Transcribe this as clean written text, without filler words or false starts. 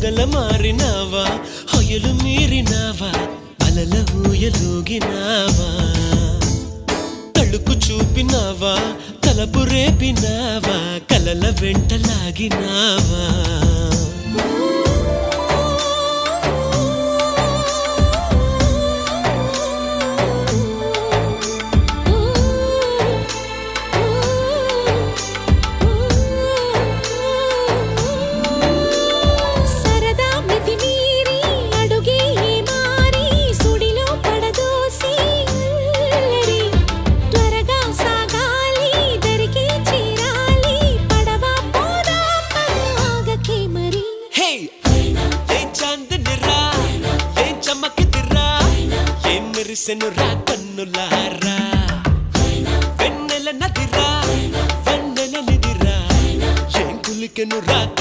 పొగల మారినావా హొయలు మీరినావా అలల ఊయలూగినావా తళుకు చూపినావా తలపు రేపినావా కలల వెంటలాగినావా మెరిసెనురా కన్నులారా వెన్నెల నదిరా వెన్నెల నిదిరా ఏం కులికెనురా